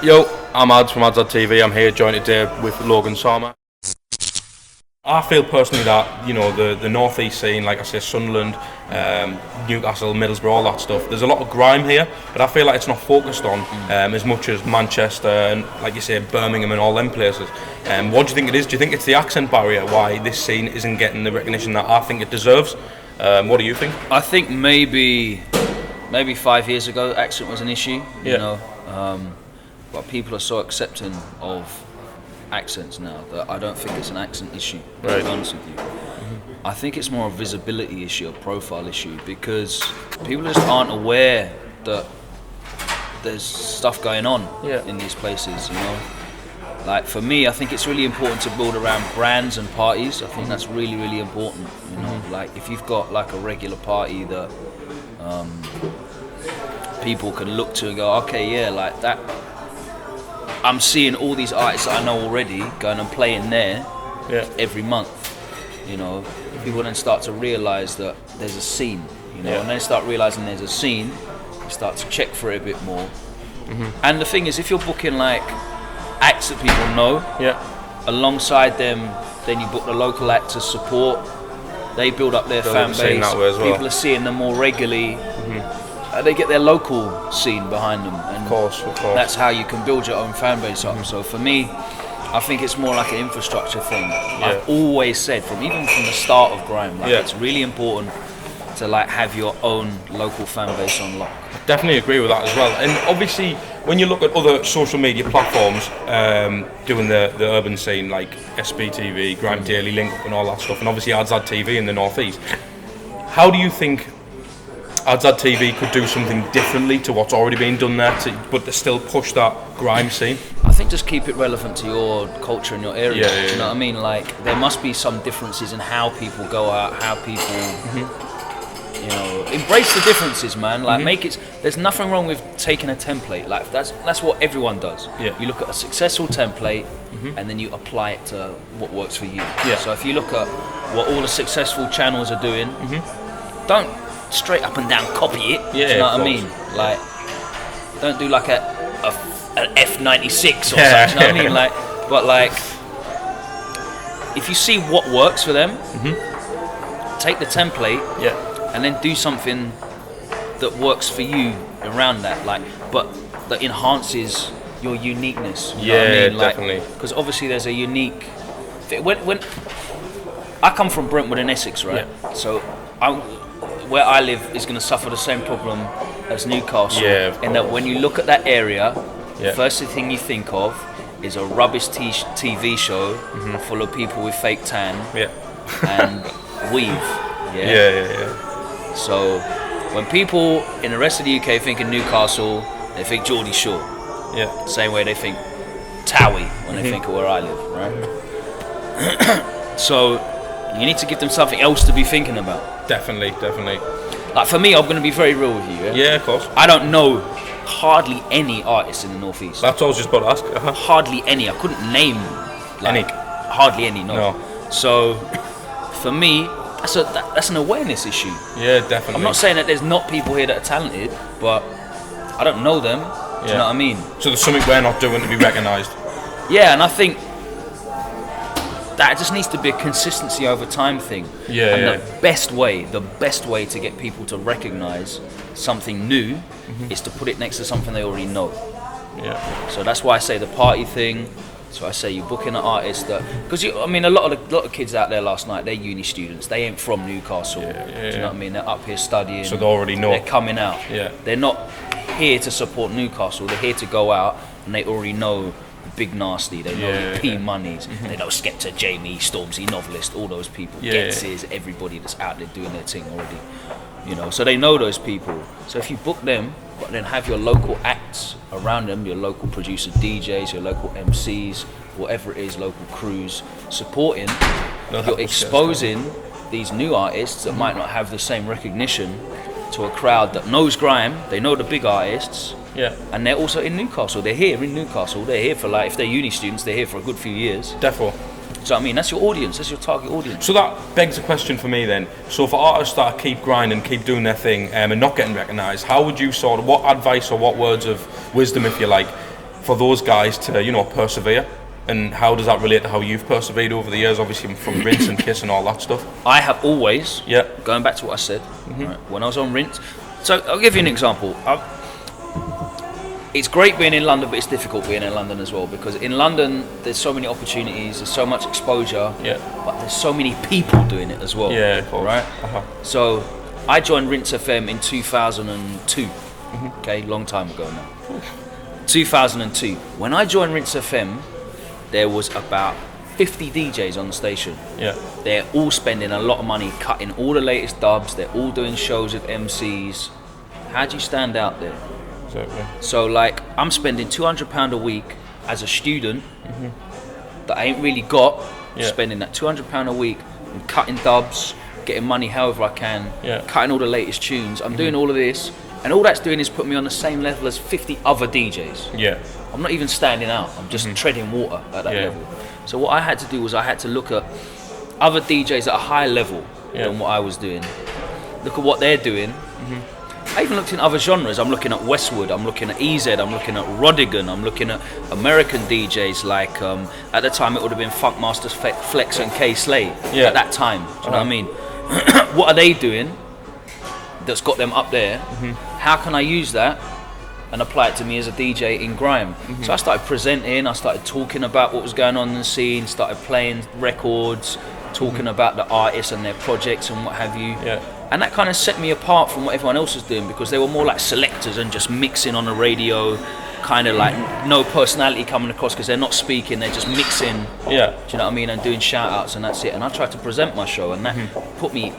Yo, I'm Ads from Ads.tv. I'm here joined today with Logan Sama. I feel personally that, you know, the North East scene, like I say, Sunderland, Newcastle, Middlesbrough, all that stuff, there's a lot of grime here, but I feel like it's not focused on as much as Manchester and, like you say, Birmingham and all them places. What do you think it is? Do you think it's the accent barrier why this scene isn't getting the recognition that I think it deserves? What do you think? I think maybe 5 years ago accent was an issue, you know, but people are so accepting of accents now that I don't think it's an accent issue, to be honest with you. I think it's more a visibility issue, a profile issue, because people just aren't aware that there's stuff going on in these places, you know. Like for me, I think it's really important to build around brands and parties. I think that's really, really important, you know. Like if you've got like a regular party that people can look to and go, okay, yeah, like that. I'm seeing all these artists that I know already going and playing there every month, you know. People then start to realise that there's a scene, you know, and then start realising there's a scene, you start to check for it a bit more. And the thing is, if you're booking like acts that people know, alongside them, then you book the local acts as support, they build up their fan base, that way as well. People are seeing them more regularly. They get their local scene behind them, and of course. that's how you can build your own fan base up. So for me, I think it's more like an infrastructure thing. I've always said, even from the start of grime, like it's really important to like have your own local fan base on lock. Definitely agree with that as well. And obviously, when you look at other social media platforms doing the urban scene, like SBTV, Grime Daily, Link Up and all that stuff, and obviously Ads.tv in the North East, how do you think Ads.tv could do something differently to what's already been done there, but to still push that grime scene? I think just keep it relevant to your culture and your area. Do you know what I mean? Like there must be some differences in how people go out, how people, you know, embrace the differences, man. Like make it. There's nothing wrong with taking a template. Like that's what everyone does. You look at a successful template and then you apply it to what works for you. So if you look at what all the successful channels are doing, don't straight up and down copy it. Do you know what I mean? Like, don't do like an F96 or something. You know what I mean? Like, but like, if you see what works for them, take the template, and then do something that works for you around that. Like, but that enhances your uniqueness. You know what I mean? Like, definitely. Because obviously there's a unique. When I come from Brentwood in Essex, right? So where I live is going to suffer the same problem as Newcastle, in that when you look at that area, the first thing you think of is a rubbish TV show full of people with fake tan and weave. So when people in the rest of the UK think of Newcastle, they think Geordie Shore. Same way they think Towie when they think of where I live, right? So you need to give them something else to be thinking about. Definitely. Like for me, I'm going to be very real with you. Yeah, of course. I don't know hardly any artists in the North East. That's what I was just about to ask. Hardly any. I couldn't name any. Hardly any. No. So for me, that's an awareness issue. Yeah, definitely. I'm not saying that there's not people here that are talented, but I don't know them. Do you know what I mean? So there's something we're not doing to be recognised. Yeah, and I think that just needs to be a consistency over time thing. The best way to get people to recognise something new is to put it next to something they already know. So that's why I say the party thing. So I say you book in an artist that, because a lot of kids out there last night, they're uni students. They ain't from Newcastle. Do you know what I mean? They're up here studying. So they already know. They're coming out. They're not here to support Newcastle. They're here to go out, and they already know Big Nasty, they know P Monies, they know Skepta, Jamie, Stormzy, Novelist, all those people, Getses, everybody that's out there doing their thing already, you know, so they know those people. So if you book them, but then have your local acts around them, your local producer DJs, your local MCs, whatever it is, local crews supporting, you're exposing these new artists that might not have the same recognition to a crowd that knows grime, they know the big artists. And they're also in Newcastle. They're here in Newcastle. They're here for if they're uni students, they're here for a good few years. Definitely. So I mean, that's your audience. That's your target audience. So that begs a question for me then. So for artists that keep grinding, keep doing their thing, and not getting recognised, how would you what advice or what words of wisdom, if you like, for those guys to, you know, persevere? And how does that relate to how you've persevered over the years, obviously from Rinse and Kiss and all that stuff? I have always, yeah, going back to what I said, right, when I was on Rinse. So I'll give you an example. It's great being in London, but it's difficult being in London as well, because in London there's so many opportunities, there's so much exposure, but there's so many people doing it as well. Yeah, of course. Right? So I joined Rinse FM in 2002. Okay, long time ago now. 2002. When I joined Rinse FM, there was about 50 DJs on the station. Yeah. They're all spending a lot of money cutting all the latest dubs. They're all doing shows with MCs. How do you stand out there? Exactly. So like, I'm spending £200 a week as a student that I ain't really got. Spending that £200 a week and cutting dubs, getting money however I can, cutting all the latest tunes. I'm doing all of this, and all that's doing is put me on the same level as 50 other DJs. Yeah. I'm not even standing out. I'm just treading water at that level. So what I had to do was I had to look at other DJs at a higher level than what I was doing. Look at what they're doing. I even looked in other genres. I'm looking at Westwood, I'm looking at EZ, I'm looking at Rodigan, I'm looking at American DJs like, at the time it would have been Funkmaster Flex and K Slay at that time. Do you know what I mean? What are they doing that's got them up there? How can I use that and apply it to me as a DJ in grime? So I started presenting, I started talking about what was going on in the scene, started playing records, talking about the artists and their projects and what have you. And that kind of set me apart from what everyone else was doing, because they were more like selectors and just mixing on the radio, kind of like no personality coming across because they're not speaking, they're just mixing. Do you know what I mean? And doing shout outs and that's it. And I tried to present my show, and that put me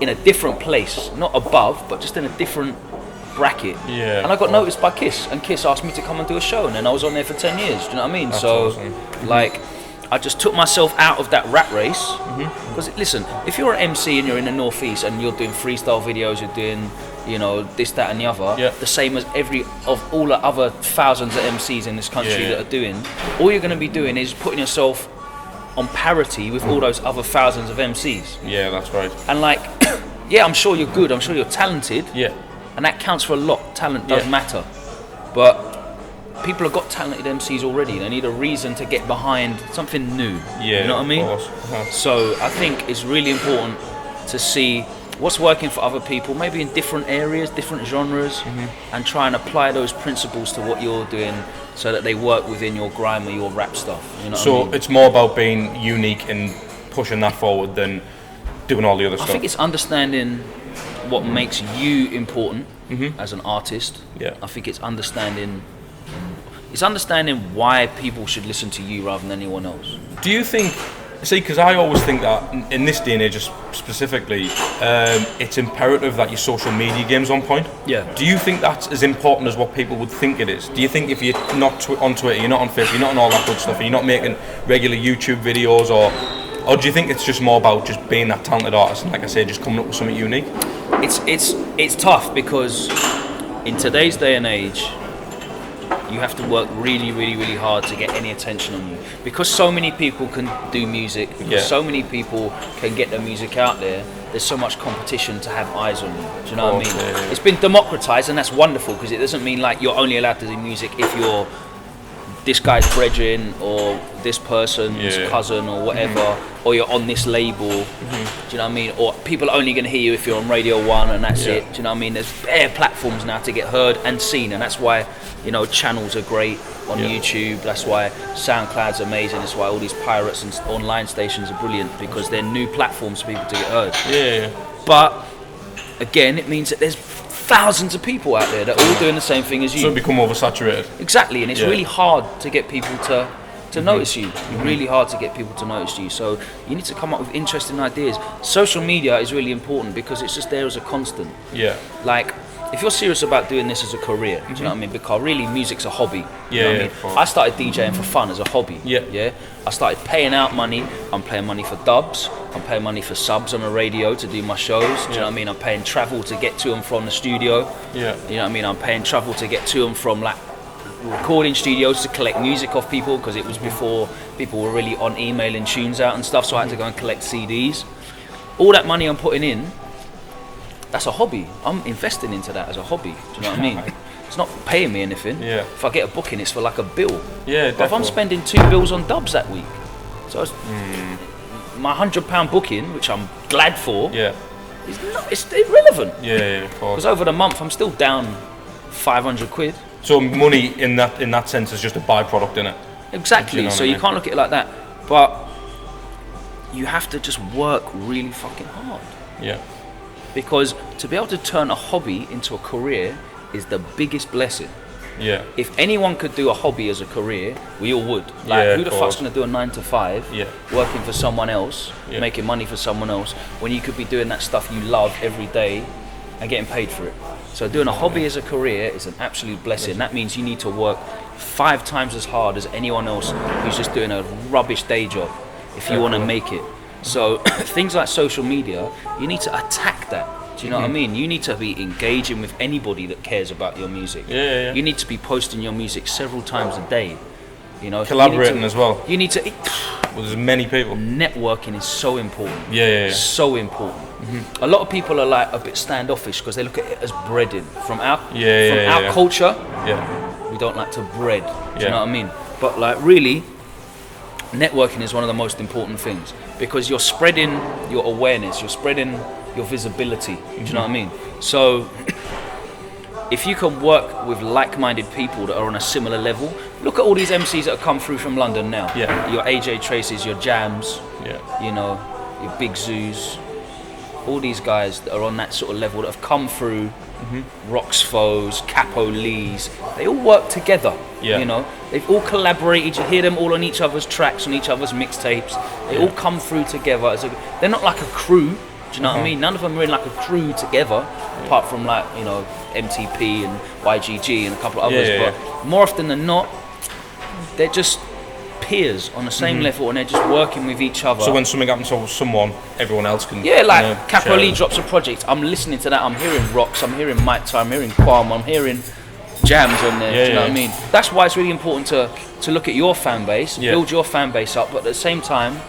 in a different place, not above, but just in a different bracket. And I got noticed by Kiss, and Kiss asked me to come and do a show, and then I was on there for 10 years. Do you know what I mean? That's so awesome. like, I just took myself out of that rat race. Because listen, if you're an MC and you're in the Northeast and you're doing freestyle videos, you're doing, you know, this, that and the other, the same as all the other thousands of MCs in this country that are doing, all you're going to be doing is putting yourself on parity with all those other thousands of MCs. Yeah, that's right. And like, yeah, I'm sure you're good, I'm sure you're talented, and that counts for a lot. Talent does matter, but people have got talented MCs already. They need a reason to get behind something new. You know what I mean? So I think it's really important to see what's working for other people, maybe in different areas, different genres, and try and apply those principles to what you're doing, so that they work within your grime or your rap stuff. You know what I mean? It's more about being unique and pushing that forward than doing all the other stuff. I think it's understanding what makes you important as an artist. I think it's understanding why people should listen to you rather than anyone else. Do you think, see, because I always think that in this day and age specifically, it's imperative that your social media game's on point. Do you think that's as important as what people would think it is? Do you think if you're not on Twitter, you're not on Facebook, you're not on all that good stuff, and you're not making regular YouTube videos, or do you think it's just more about just being that talented artist and, like I say, just coming up with something unique? It's tough, because in today's day and age, you have to work really, really, really hard to get any attention on you, because so many people can do music, because so many people can get their music out there. There's so much competition to have eyes on you. Do you know what I mean? It's been democratized, and that's wonderful, because it doesn't mean like you're only allowed to do music if you're this guy's brethren or this person's cousin or whatever, or you're on this label. Do you know what I mean? Or people are only going to hear you if you're on Radio 1 and that's it. Do you know what I mean? There's bare platforms now to get heard and seen, and that's why, you know, channels are great on YouTube. That's why SoundCloud's amazing. That's why all these pirates and online stations are brilliant, because they're new platforms for people to get heard. But again, it means that there's thousands of people out there that are all doing the same thing as you. So become oversaturated. Exactly, and it's really hard to get people to notice you. Really hard to get people to notice you. So you need to come up with interesting ideas. Social media is really important, because it's just there as a constant. Like, if you're serious about doing this as a career, do you know what I mean? Because really, music's a hobby. You know what I mean? I started DJing for fun as a hobby. I started paying out money. I'm paying money for dubs. I'm paying money for subs on the radio to do my shows. Do you know what I mean? I'm paying travel to get to and from the studio. You know what I mean? I'm paying travel to get to and from like recording studios to collect music off people, because it was before people were really on emailing tunes out and stuff. So I had to go and collect CDs. All that money I'm putting in, that's a hobby. I'm investing into that as a hobby. Do you know what I mean? It's not paying me anything. Yeah. If I get a booking, it's for like a bill. Yeah, but if I'm spending 2 bills on dubs that week, so my £100 booking, which I'm glad for, it's irrelevant. Yeah, of course. Because over the month, I'm still down 500 quid. So money in that sense is just a byproduct, innit? Exactly. You know so you can't look at it like that. But you have to just work really fucking hard. Yeah. Because to be able to turn a hobby into a career is the biggest blessing. Yeah. If anyone could do a hobby as a career, we all would. Like, who the fuck's gonna do a 9 to 5, working for someone else, making money for someone else, when you could be doing that stuff you love every day and getting paid for it? So doing a hobby as a career is an absolute blessing. That means you need to work 5 times as hard as anyone else who's just doing a rubbish day job if you want to make it. So things like social media, you need to attack that. Do you know what I mean? You need to be engaging with anybody that cares about your music. Yeah. You need to be posting your music several times a day. You know, collaborating as well. You need to. With as many people. Networking is so important. Yeah. So important. A lot of people are like a bit standoffish because they look at it as breading. From our culture, we don't like to bread. Do you know what I mean? But like really, networking is one of the most important things because you're spreading your awareness, you're spreading your visibility. Do you know what I mean? So if you can work with like-minded people that are on a similar level, look at all these MCs that have come through from London now. Your AJ Traces, your Jams, you know, your Big Zoos, all these guys that are on that sort of level that have come through. Roxfoes, Capo Lees, they all work together. You know, they've all collaborated. You hear them all on each other's tracks, on each other's mixtapes. They all come through together. They're not like a crew. Do you know what I mean? None of them are in like a crew together, apart from like, you know, MTP and YGG and a couple of others. But more often than not, they're just peers on the same level and they're just working with each other. So when something happens to someone, everyone else can. Yeah, like Capo Lee drops a project. I'm listening to that. I'm hearing Rocks. I'm hearing Mike Ty. I'm hearing Quam. I'm hearing Jams on there. Do you know what I mean? That's why it's really important to look at your fan base, build your fan base up, but at the same time,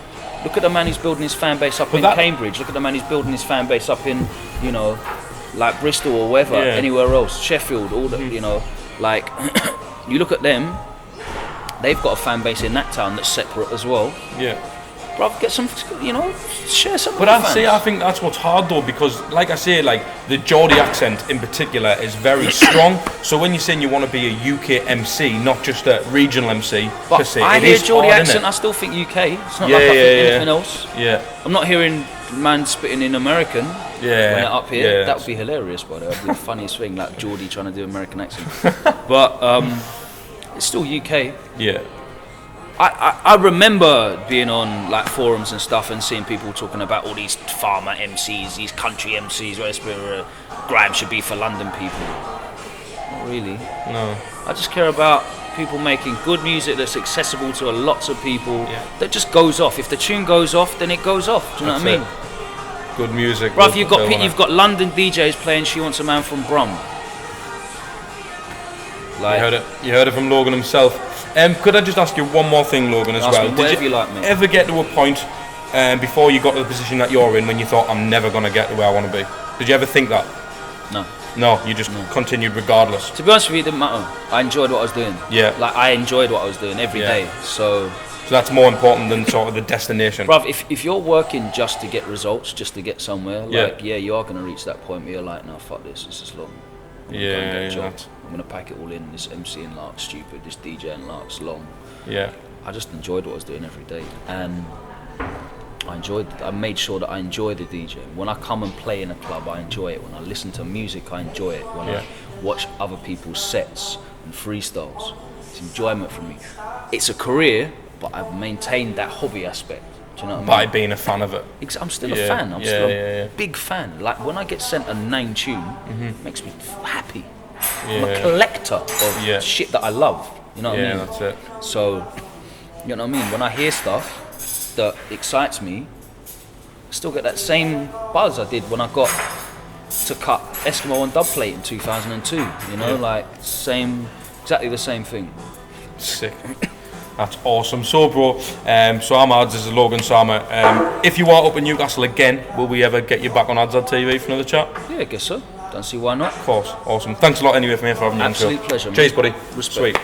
look at the man who's building his fan base up in Cambridge. Look at the man who's building his fan base up in, you know, like Bristol or wherever, anywhere else, Sheffield, all the, you know, like, you look at them, they've got a fan base in that town that's separate as well. Bruv, get some, you know, share some. But I think that's what's hard though, because like I say, like the Geordie accent in particular is very strong. So when you're saying you want to be a UK MC, not just a regional MC, but per se, I hear Geordie accent, I still think UK. It's not like I think anything else. I'm not hearing man spitting in American when they're up here. That would be hilarious, but that would be the funniest thing, like Geordie trying to do American accent. But it's still UK. I remember being on like forums and stuff and seeing people talking about all these farmer MCs, these country MCs, where grime should be for London people. Not really. No. I just care about people making good music that's accessible to lots of people. That just goes off. If the tune goes off, then it goes off. Do you know what I mean? Good music. Bruv, you've got London DJs playing "She Wants a Man from Brum." Like, you heard it from Logan himself. Could I just ask you one more thing, Logan, as well? Did you like me? Ever get to a point before you got to the position that you're in when you thought, I'm never going to get to where I want to be? Did you ever think that? No, you just continued regardless. To be honest with you, it didn't matter. I enjoyed what I was doing. Like I enjoyed what I was doing every day. So that's more important than sort of the destination. Bruv, if you're working just to get results, just to get somewhere, like you are going to reach that point where you're like, no, fuck this is long. I'm going to pack it all in. This MCing lark's stupid. This DJing lark's long. I just enjoyed what I was doing every day, and I made sure that I enjoy the DJing. When I come and play in a club, I enjoy it. When I listen to music, I enjoy it. When I watch other people's sets and freestyles, it's enjoyment for me. It's a career, but I've maintained that hobby aspect. Do you know what I mean? By being a fan of it. I'm still a fan. I'm still a big fan. Like when I get sent a 9 tune, it makes me happy. I'm a collector of shit that I love. You know what I mean? That's it. So, you know what I mean? When I hear stuff that excites me, I still get that same buzz I did when I got to cut Eskimo on dubplate in 2002. You know, like exactly the same thing. Sick. That's awesome. So, bro, so I'm Ads, this is Logan Sama. If you are up in Newcastle again, will we ever get you back on Ads on TV for another chat? Yeah, I guess so. Don't see why not. Of course, awesome. Thanks a lot anyway, mate, for having me on. Absolute pleasure. Cheers, man. buddy. Respect. Sweet.